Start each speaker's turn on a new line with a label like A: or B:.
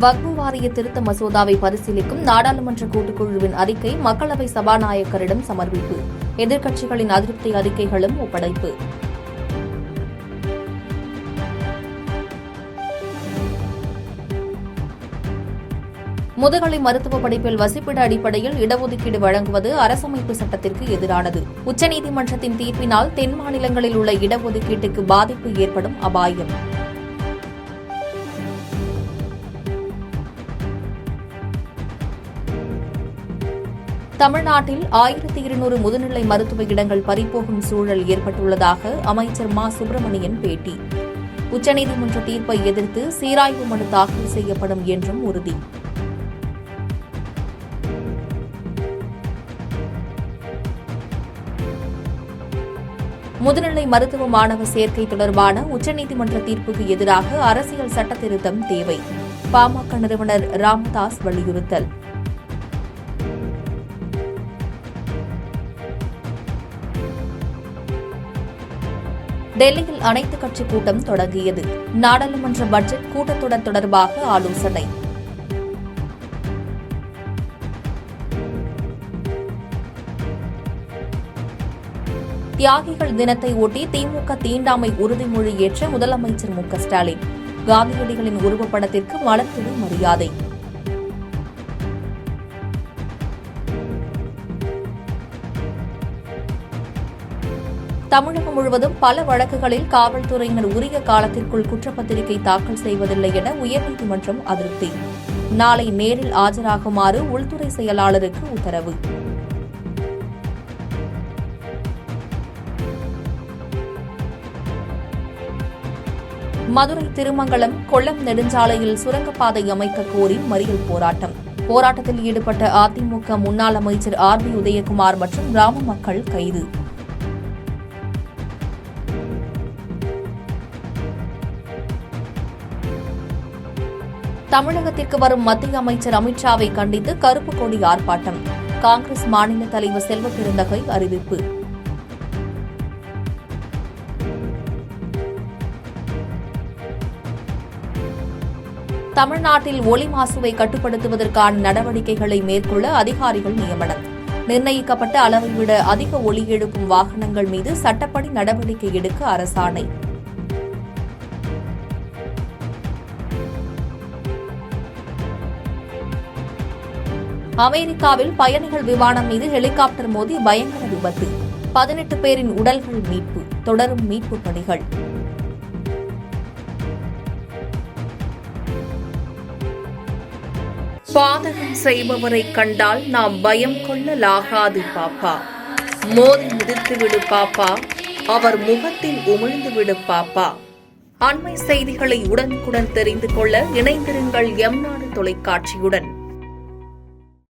A: வக்ஃபு வாரிய திருத்த மசோதாவை பரிசீலிக்கும் நாடாளுமன்ற கூட்டுக்குழுவின் அறிக்கை மக்களவை சபாநாயகரிடம் சமர்ப்பிப்பு. எதிர்க்கட்சிகளின் அதிருப்தி அறிக்கைகளும் ஒப்படைப்பு. முதுகலை மருத்துவ படிப்பில் வசிப்பிட அடிப்படையில் இடஒதுக்கீடு வழங்குவது அரசமைப்பு சட்டத்திற்கு எதிரானது. உச்சநீதிமன்றத்தின் தீர்ப்பினால் தென் மாநிலங்களில் உள்ள இடஒதுக்கீட்டுக்கு பாதிப்பு ஏற்படும் அபாயம். தமிழ்நாட்டில் 1200 முதுநிலை மருத்துவ இடங்கள் பறிபோகும் சூழல் ஏற்பட்டுள்ளதாக அமைச்சர் மா. சுப்பிரமணியன் பேட்டி. உச்சநீதிமன்ற தீர்ப்பை எதிர்த்து சீராய்வு மனு தாக்கல் செய்யப்படும் என்றும் உறுதி. முதுநிலை மருத்துவ மாணவ சேர்க்கை தொடர்பான உச்சநீதிமன்ற தீர்ப்புக்கு எதிராக அரசியல் சட்ட திருத்தம் தேவை. பாமக நிறுவனர் ராமதாஸ் வலியுறுத்தல். டெல்லியில் அனைத்துக் கட்சி கூட்டம் தொடங்கியது. நாடாளுமன்ற பட்ஜெட் கூட்டத்தொடர் தொடர்பாக ஆலோசனை. தியாகிகள் தினத்தை ஒட்டி திமுக தீண்டாமை உறுதிமொழி ஏற்ற முதலமைச்சர் மு. ஸ்டாலின். காந்தியடிகளின் உருவப்படத்திற்கு மலர்தூவி மரியாதை. தமிழகம் முழுவதும் பல வழக்குகளில் காவல்துறையினர் உரிய காலத்திற்குள் குற்றப்பத்திரிகை தாக்கல் செய்வதில்லை என உயர்நீதிமன்றம் அதிருப்தி. நாளை நேரில் ஆஜராகுமாறு உள்துறை செயலாளருக்கு உத்தரவு. மதுரை திருமங்கலம் கொல்லம் நெடுஞ்சாலையில் சுரங்கப்பாதை அமைக்க கோரி மறியல் போராட்டம். போராட்டத்தில் ஈடுபட்ட அதிமுக முன்னாள் அமைச்சர் ஆர்.பி. உதயகுமார் மற்றும் கிராம மக்கள் கைது. தமிழகத்திற்கு வரும் மத்திய அமைச்சர் அமித்ஷாவை கண்டித்து கருப்பு கொடி ஆர்ப்பாட்டம். காங்கிரஸ் மாநில தலைவர் செல்வ பெருந்தகை அறிவிப்பு. தமிழ்நாட்டில் ஒலி மாசுவை கட்டுப்படுத்துவதற்கான நடவடிக்கைகளை மேற்கொள்ள அதிகாரிகள் நியமனம். நிர்ணயிக்கப்பட்ட அளவை விட அதிக ஒலி எழுப்பும் வாகனங்கள் மீது சட்டப்படி நடவடிக்கை எடுக்க அரசாணை. அமெரிக்காவில் பயணிகள் விமானம் மீது ஹெலிகாப்டர் மோதி பயங்கர விபத்து. 18 பேரின் உடல்கள் மீட்பு. தொடரும் மீட்புப் பணிகள். பாதகம் செய்பவரை கண்டால் நாம் பயம் கொள்ளலாகாது பாப்பா. மோதி மிதித்துவிடு பாப்பா, அவர் முகத்தில் உமிழ்ந்துவிடு பாப்பா. அண்மை செய்திகளை உடனுக்குடன் தெரிந்து கொள்ள இணைந்திருங்கள் எம் நாடு தொலைக்காட்சியுடன்.